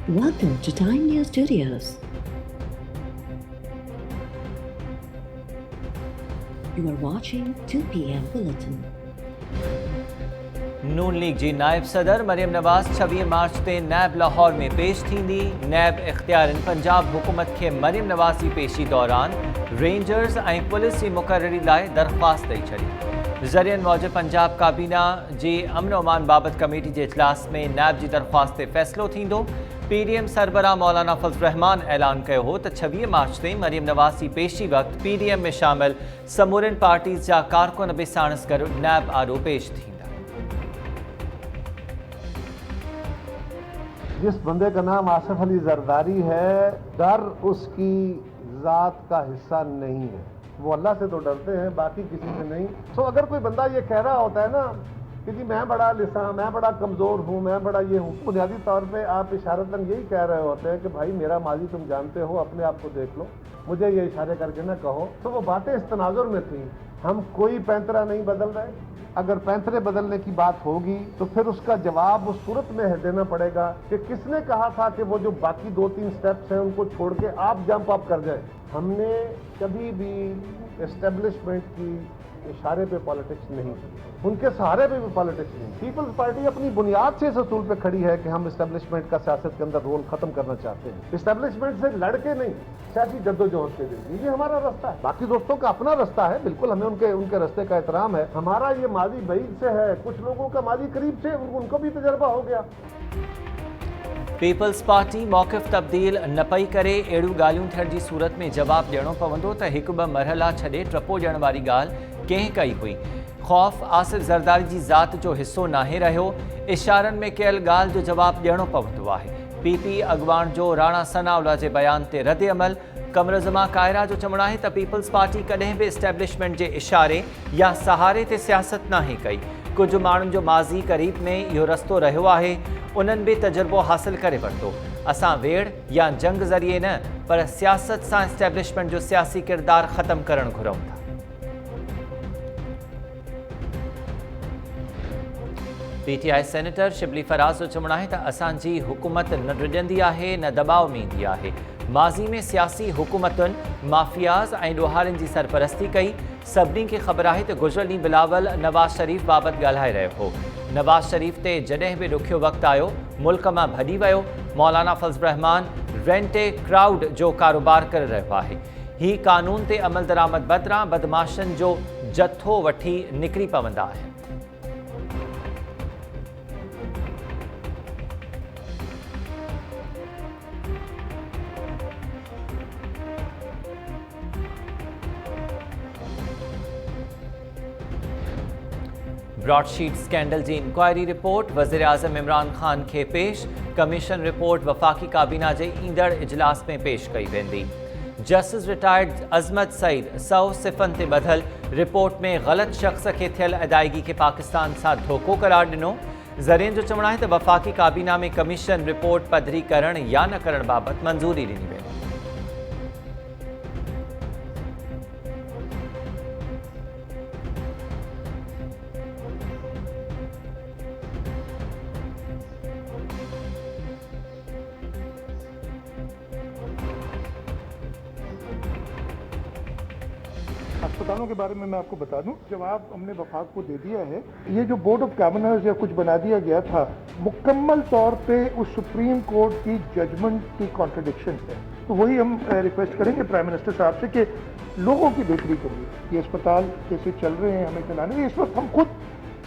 Welcome to Time News Studios. You are watching 2 p.m. Bulletin. Noon league जी नायब सदर मरियम नवाज़ 26 मार्च ते नैब लाहौर में पेश थींदी। नैब इख्तियारनि पंजाब हुकूमत के मरियम नवाज़ की पेशी दौरान रेंजर्स ऐं पुलिस की मुक़ररी लाइ दरख्वास्त ॾेई छॾी। ज़रियनि मौजूद पंजाब काबीना जी अमन अमान बाबत कमेटी के इजलास में नैब की दरख्वास्त ते फ़ैसिलो थींदो। PDM सरबराह मौलाना फजल रहमान ऐलान किया हो तो 26 मार्च ते मरियम नवाज़ की पेशी वक्त PDM में शामिल समूरनि पार्टीज़ जा कारकुन भी साणस गॾु नैब आॾो पेश थींदा। जिस बंदे का नाम आसिफ अली जरदारी है, डर उसकी जात का हिस्सा नहीं है। वो अल्लाह से तो डरते हैं, बाकी किसी से नहीं। तो अगर कोई बंदा ये कह रहा होता है ना कि जी मैं बड़ा लिसान, मैं बड़ा कमज़ोर हूँ, मैं बड़ा ये हूँ, बुनियादी तौर पे आप इशारतन यही कह रहे होते हैं कि भाई मेरा माजी तुम जानते हो, अपने आप को देख लो, मुझे ये इशारे करके ना कहो। तो वो बातें इस तनाजुर में थी। हम कोई पैंतरा नहीं बदल रहे। अगर पैंतरे बदलने की बात होगी तो फिर उसका जवाब उस सूरत में देना पड़ेगा कि किसने कहा था कि वो जो बाकी 2-3 स्टेप्स हैं उनको छोड़ के आप जंप अप कर जाए। हमने कभी भी एस्टेब्लिशमेंट की इशारे पे पॉलिटिक्स नहीं की, उनके सहारे पे भी पॉलिटिक्स नहीं। पीपल्स पार्टी अपनी बुनियाद से इस असूल पे खड़ी है कि हम एस्टेब्लिशमेंट का सियासत के अंदर रोल खत्म करना चाहते हैं। एस्टेब्लिशमेंट से लड़के नहीं, सियासी जद्दोजहद के लिए ये हमारा रास्ता है। बाकी दोस्तों का अपना रास्ता है, बिल्कुल हमें उनके रास्ते का एहतराम है। हमारा ये माजी बईद से है, कुछ लोगों का माजी करीब से, उनको भी तजर्बा हो गया। पीपल्स पार्टी मौक़िफ़ तब्दील न पई करे। अहिड़ियूं ॻाल्हियूं थियण जी सूरत में जवाब ॾियणो पवंदो त हिकु ॿ मरहला छॾे टपो ॾियण वारी ॻाल्हि कंहिं कई हुई। ख़ौफ़ आसिफ ज़रदारी जी ज़ात जो हिस्सो नाहे रहियो। इशारनि में कयल ॻाल्हि जो जवाब ॾियणो पवंदो आहे। PP अॻवान जो राणा सनाउल्लाह जे बयान ते रद्द अमल। कमरज़मा कायरा जो चवणु आहे त पीपल्स पार्टी कॾहिं बि एस्टेब्लिशमेंट जे इशारे या सहारे ते सियासत नाहे कई। कुझु माण्हुनि जो माज़ी क़रीब में इहो रस्तो रहियो आहे, उन्हनि बि तजुर्बो हासिल करे वरितो। असां वेड़ या जंग ज़रिए न पर सियासत सां एस्टेब्लिशमेंट जो सियासी किरदार ख़त्म करणु घुरूं था। PTI सेनेटर शिबली फराज़ जो चवणु आहे त असांजी हुकूमत न डिॼंदी आहे न दॿाउ में ईंदी आहे। माज़ी में सियासी हुकूमतुनि माफ़ियाज़ ऐं ॾोहारियुनि जी सरपरस्ती कई। सभिनी खे ख़बर आहे त गुज़िरियल ॾींहुं बिलावल नवाज़ शरीफ़ बाबति ॻाल्हाए रहियो हो। नवाज़ शरीफ़ ते जॾहिं बि ॾुखियो वक़्तु आयो, मुल्क मां भॼी वियो। मौलाना फजल रहमान रेंट ए क्राउड जो कारोबार करे रहियो आहे। ही कानून ते अमल दरामद बदिरां बदमाशनि जो जथो वठी निकिरी पवंदा आहिनि। ब्रॉडशीट स्कैंडल जी इंक्वायरी रिपोर्ट वज़ीर आज़म इमरान ख़ान खे पेश। कमीशन रिपोर्ट वफ़ाक़ी काबीना जे ईंदड़ इजलास में पेश कई वेंदी। जस्टिस रिटायर्ड अज़मत सईद 100 सिफ़नि ते ॿधल रिपोर्ट में ग़लत शख़्स खे थियल अदायगी खे पाकिस्तान सां धोखो करार ॾिनो। ज़रियनि जो चवणु आहे त वफ़ाक़ी काबीना में कमीशन रिपोर्ट पधरी करण या न करण बाबति मंज़ूरी ॾिनी वेंदी। अस्पतालों के बारे में मैं आपको बता दूं, जवाब हमने वफाक को दे दिया है। ये जो बोर्ड ऑफ कैबिनेट या कुछ बना दिया गया था, मुकम्मल तौर पे उस सुप्रीम कोर्ट की जजमेंट की कॉन्ट्रडिक्शन है। तो वही हम रिक्वेस्ट करेंगे प्राइम मिनिस्टर साहब से कि लोगों की बेहतरी करिए। ये अस्पताल कैसे चल रहे हैं हमें चलाने, इस वक्त हम खुद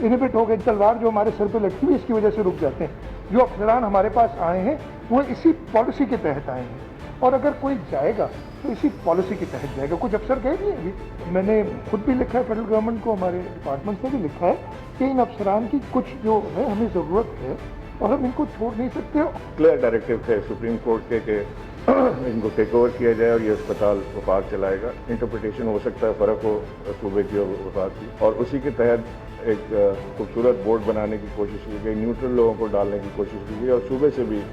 इनहिबिट हो गए। तलवार जो हमारे सर पे लटकी हुई इसकी वजह से रुक जाते हैं। जो अफसरान हमारे पास आए हैं वो इसी पॉलिसी के तहत आए हैं, और अगर कोई जाएगा तो इसी पॉलिसी के तहत जाएगा। कुछ अफसर गए नहीं अभी, मैंने खुद भी लिखा है फेडरल गवर्नमेंट को, हमारे डिपार्टमेंट से भी लिखा है कि इन अफसरान की कुछ जो है हमें ज़रूरत है और हम इनको छोड़ नहीं सकते। क्लियर डायरेक्टिव थे सुप्रीम कोर्ट के कि इनको टेक ओवर किया जाए और ये अस्पताल वफाक चलाएगा। इंटरप्रिटेशन हो सकता है फ़र्क हो सूबे की और वफाक की, और उसी के तहत एक खूबसूरत बोर्ड बनाने की कोशिश की गई, न्यूट्रल लोगों को डालने की कोशिश की गई, और सूबे से भी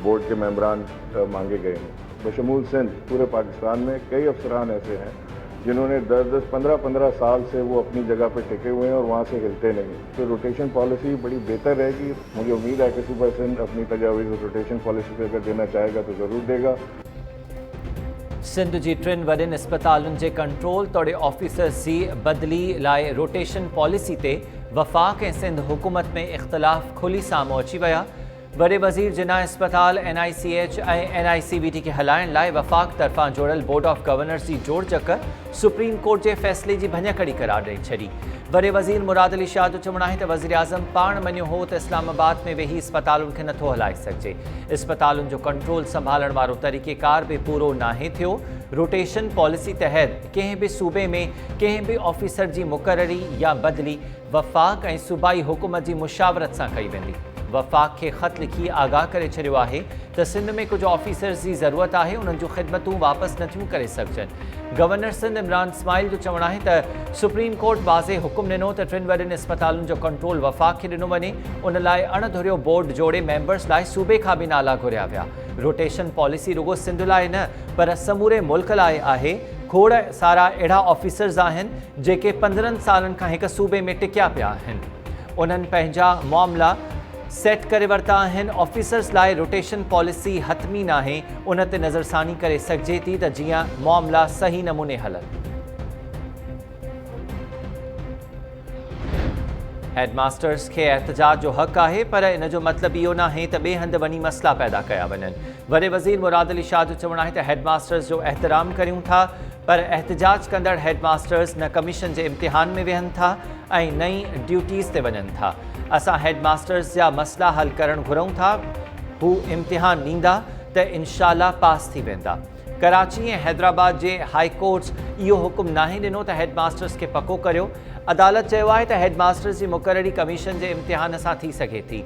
बोर्ड के मेंबरान मांगे गए हैं। बशमूल सिंध पूरे पाकिस्तान में कई अफसरान ऐसे हैं जिन्होंने 10-10, 15-15 साल से वो अपनी जगह पर टिके हुए हैं और वहाँ से हिलते नहीं। तो रोटेशन पॉलिसी बड़ी बेहतर रहेगी। मुझे उम्मीद है कि सूबा सिंध अपनी तजावीज़ रोटेशन पॉलिसी पे अगर देना चाहेगा तो ज़रूर देगा। सिंध जी 3 वॾनि अस्पतालुनि जे कंट्रोल तोड़े ऑफिसर्स जी बदिली लाइ रोटेशन पॉलिसी ते वफ़ाक़ ऐं सिंध हुकूमत में इख़्तिलाफ़ खुली साम्हूं अची विया। वॾे वज़ीर जिना अस्पताल NICH ऐं NICBT खे हलाइण लाइ वफ़ाक़ तरफ़ां जोड़ियल बोर्ड ऑफ गवर्नर्स जी जोड़ चकर सुप्रीम कोर्ट जे फ़ैसिले जी भञकड़ी करार ॾेई छॾी। वॾे वज़ीर मुराद अली शाह जो चवणु आहे त वज़ीर आज़म पाण मञियो हो त इस्लामाबाद में वेही अस्पतालुनि खे नथो हलाए सघिजे। अस्पतालुनि जो कंट्रोल संभालण वारो तरीक़ेकार बि पूरो नाहे थियो। रोटेशन पॉलिसी तहत कंहिं बि सूबे में कंहिं बि ऑफिसर जी मुक़ररी या बदिली वफ़ाक़ ऐं सूबाई हुकूमत जी मुशावरत सां कई वेंदी। वफ़ाक़ खे ख़त लिखी आगाह करे छॾियो आहे त सिंध में कुझु ऑफिसर्स जी ज़रूरत आहे, उन्हनि जूं ख़िदमतूं वापसि नथियूं करे सघजनि। गवर्नर सिंध इमरान इस्माइल जो चवणु आहे त सुप्रीम कोर्ट वाज़े हुकुम ॾिनो त 3 वॾनि अस्पतालुनि जो कंट्रोल वफ़ाक़ खे ॾिनो वञे। उन लाइ अणधुरियो बोर्ड जोड़े मेंबर्स लाइ सूबे खां बि नाला घुरिया विया। रोटेशन पॉलिसी रुगो सिंध लाइ न पर समूरे मुल्क लाइ आहे। खोड़ सारा अहिड़ा ऑफिसर्स आहिनि जेके 15 सालनि खां हिक सूबे में टिकिया पिया आहिनि। उन्हनि पंहिंजा मामला सेट करे वरिता आहिनि। ऑफिसर्स लाइ रोटेशन पॉलिसी हतमी नाहे, उन ते नज़रसानी करे सघिजे थी त जीअं मामला सही नमूने हलनि। हेडमास्टर्स खे एहतजाज जो हक़ आहे, पर इन जो मतिलबु इहो नाहे त ॿिए हंधि वञी मसइला पैदा कया वञनि। वॾे वज़ीर मुराद अली शाह जो चवणु आहे त हेडमास्टर्स जो एहतराम करियूं था, पर एहतजाज कंदड़ हेडमास्टर्स न कमीशन जे इम्तिहान में वेहनि था ऐं नई ड्यूटीज़ ते वञनि था। असां हेडमास्टर्स जा मसइला हल करणु घुरूं था। हू इम्तिहान ॾींदा त इंशाअल्लाह पास थी वेंदा। कराची ऐं हैदराबाद जे हाई कोर्ट्स इहो हुकुम नाहे ॾिनो त हेडमास्टर्स खे पको करियो। अदालत चयो आहे त हेडमास्टर्स जी मुक़ररी कमीशन जे इम्तिहान सां थी सघे थी।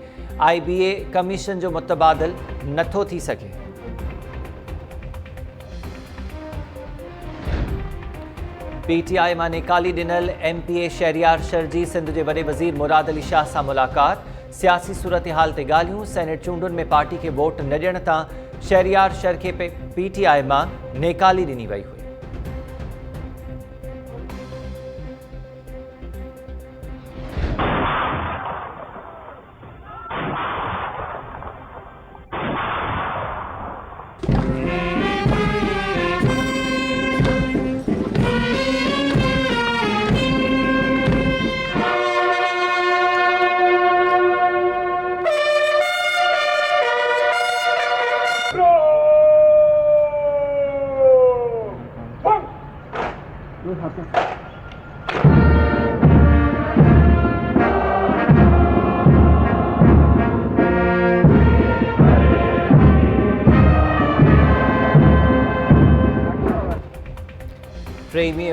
IBA कमीशन जो मुतबादिल नथो थी सघे। PTI मां निकाली ॾिनल MPA शहरियार शर जी सिंध जे वॾे वज़ीर मुराद अली शाह सां मुलाक़ात। सियासी सूरत हाल ते ॻाल्हियूं। सेनेट चूंडुनि में पार्टी खे वोट न ॾियण तां शहरियार शर खे PTI मां निकाली ॾिनी वई हुई।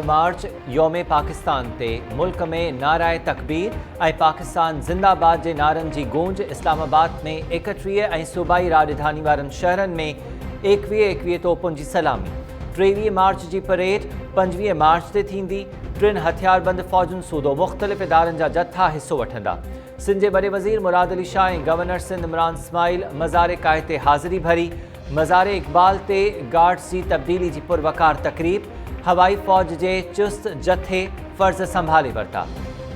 मार्च योम पाकिस्तान ते मुल्क में नाराए तकबीर ऐं पाकिस्तान ज़िंदाबाद जे नारनि जी गूंज। इस्लामाबाद में 31 ऐं सूबाई राजधानी वारनि शहरनि में 21 तोपुनि जी सलामी। 23 मार्च जी परेड 25 मार्च ते थींदी। 3 हथियारबंद फ़ौजुनि सूदो मुख़्तलिफ़ इदारनि जा जथा हिसो वठंदा। सिंध जे वॾे वज़ीर मुराद अली शाह ऐं गवर्नर सिंध इमरान इस्माइल मज़ार काए ते हाज़िरी भरी। मज़ार इक़बाल ते गार्ड्स जी तब्दीली जी पुरवकार तक़रीब। हवाई फ़ौज जे चुस्त जथे फ़र्ज़ संभाले वरिता।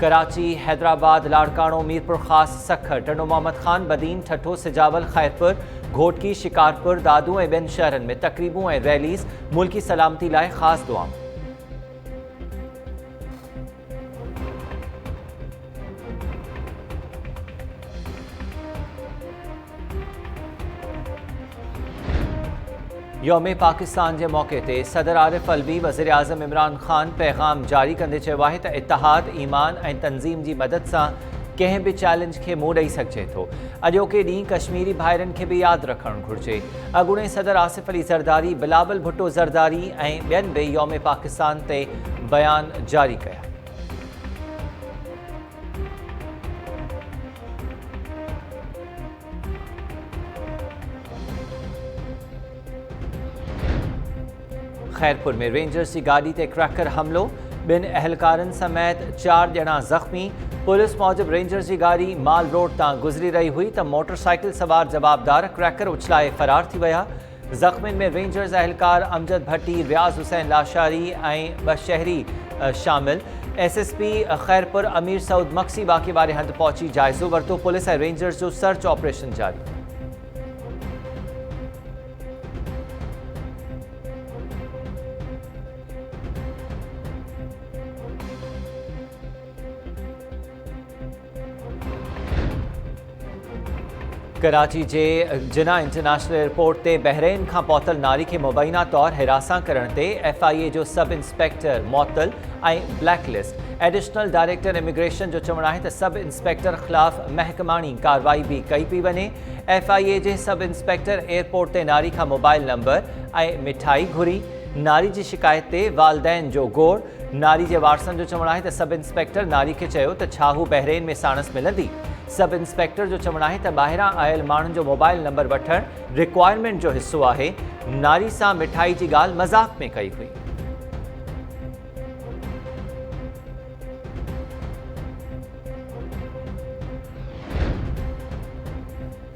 कराची, हैदराबाद, लाड़काणो, मीरपुर ख़ास, सखर, टंडो मोहम्मद ख़ान, बदीन, ठठो, सिजावल, खैरपुर, घोटकी, शिकारपुर, दादू ऐं ॿियनि शहरनि में तक़रीबूं ऐं रैलीज़। मुल्की सलामती लाइ ख़ासि दुआऊं। योम पाकिस्तान के मौके ते सदर आरिफ अलवी वज़ीर आज़म इमरान ख़ान पैगाम जारी कंदे चयो आहे त इतिहाद, ईमान ऐं तंज़ीम जी मदद सां कंहिं बि चैलेंज खे मुंहुं ॾेई सघिजे थो। अॼोके ॾींहुं कश्मीरी भाइरनि खे बि यादि रखणु घुरिजे। अॻूणे सदर आसिफ अली ज़रदारी, बिलावल भुट्टो ज़रदारी ऐं ॿियनि बि योम पाकिस्तान ते बयान जारी कया। खैरपुर में रेंजर्स की गाड़ी ते क्रैकर हमलो। 2 अहलकारन समेत 4 ॼणा ज़ख्मी। पुलिस मौजिब रेंजर्स की गाड़ी माल रोड तां गुज़री रही हुई त मोटरसाइकिल सवार जवाबदार क्रैकर उछलाए फरार थी विया। ज़ख़्मिन में रेंजर्स अहलकार अमजद भट्टी, रियाज़ हुसैन लाशारी ऐं 2 शहरी शामिल। SSP खैरपुर अमीर सऊद मक्सी वाक़े बारे हंधि पहुंची जाइज़ो वरितो। पुलिस ऐं रेंजर्स जो सर्च ऑपरेशन जारी। कराची जे जिना इंटरनेशनल एयरपोर्ट ते बहरीन खां पहुतल नारी खे मुबैना तौर हिरासा करण ते FIA जो सब इंस्पेक्टर मुअत्तल ऐं ब्लैकलिस्ट। एडिशनल डायरेक्टर इमिग्रेशन जो चवणु आहे त सब इंस्पेक्टर ख़िलाफ़ महकमानी कार्रवाई भी कई पई वञे। FIA जे सब इंस्पेक्टर एयरपोर्ट ते नारी खां मोबाइल नंबर ऐं मिठाई घुरी। नारी जी शिकायत ते वालदैन जो गोड़। नारी जे वारसनि जो चवणु आहे त सब इंस्पेक्टर नारी खे चयो त छा हू बहरीन में साणस मिलंदी। सब इंस्पेक्टर जो चवणु आहे त ॿाहिरां आयल माण्हुनि जो मोबाइल नंबर वठणु रिक्वायरमेंट जो हिसो आहे। नारी सां मिठाई जी ॻाल्हि मज़ाक़ में कई हुई।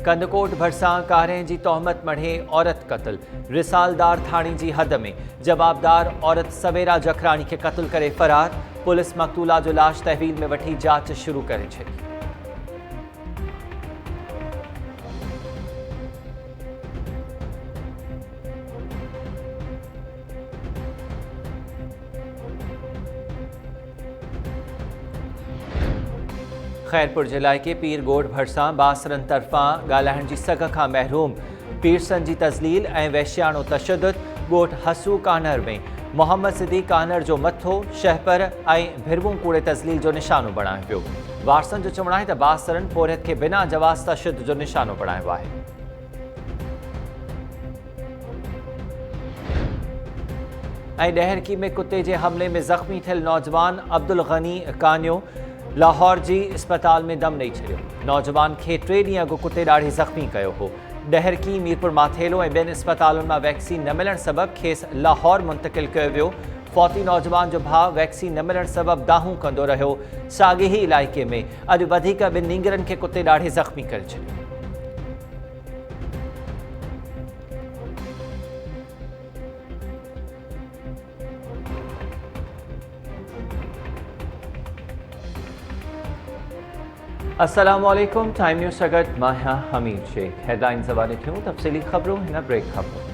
कंदकोट भरिसां कारें जी तोहमत मढ़े औरत क़त्ल। रिसालदार थाणे जी हद में जवाबदार औरत सवेरा जखराणी खे क़त्ल करे फरार। पुलिस मक़तूला जो लाश तहवील में वठी जांच शुरू करे छॾी। खैरपुर जिले के पीर गोड़ भरिसां बासरनि तरफ़ां ॻाल्हाइण जी सघ खां महरूम पीरसन जी तज़लील ऐं वैश्याणो तशद्दुद। ॻोठ हसू कानर में मोहम्मद सिद्दीक़ कानर जो मथो शहपर ऐं भिरवूं कूड़े तज़लील जो निशानो बणायो पियो। वारसनि जो चवणु आहे त बासरनि पोरियत खे बिना जवाज़ तशद्दुद जो निशानो बणायो आहे। ऐं ॾहरकी में कुत्ते जे हमले में ज़ख़्मी थियल नौजवान अब्दुल गनी कानियो लाहौर जी अस्पताल में दम ॾेई छॾियो। नौजवान खे 3 ॾींहं अॻु कुते ॾाढी ज़ख़्मी कयो हो। ॾहरकी मीरपुर माथेलो ऐं ॿियनि अस्पतालुनि मां वैक्सीन न मिलण सबबि खेसि लाहौर मुंतक़िल कयो वियो। फौती नौजवान जो भाउ वैक्सीन न मिलण सबबि दाहूं कंदो रहियो। साॻे ई इलाइक़े में अॼु वधीक 2 नींगरनि खे कुते ॾाढे ज़ख़्मी करे छॾियो। अस्सलाम वालेकुम। टाइम न्यूज़ सगत मां हमीद शेख। हेडलाइंस हवाले थियूं तफ़सीली ख़बरूं हिन ब्रेक खां पोइ।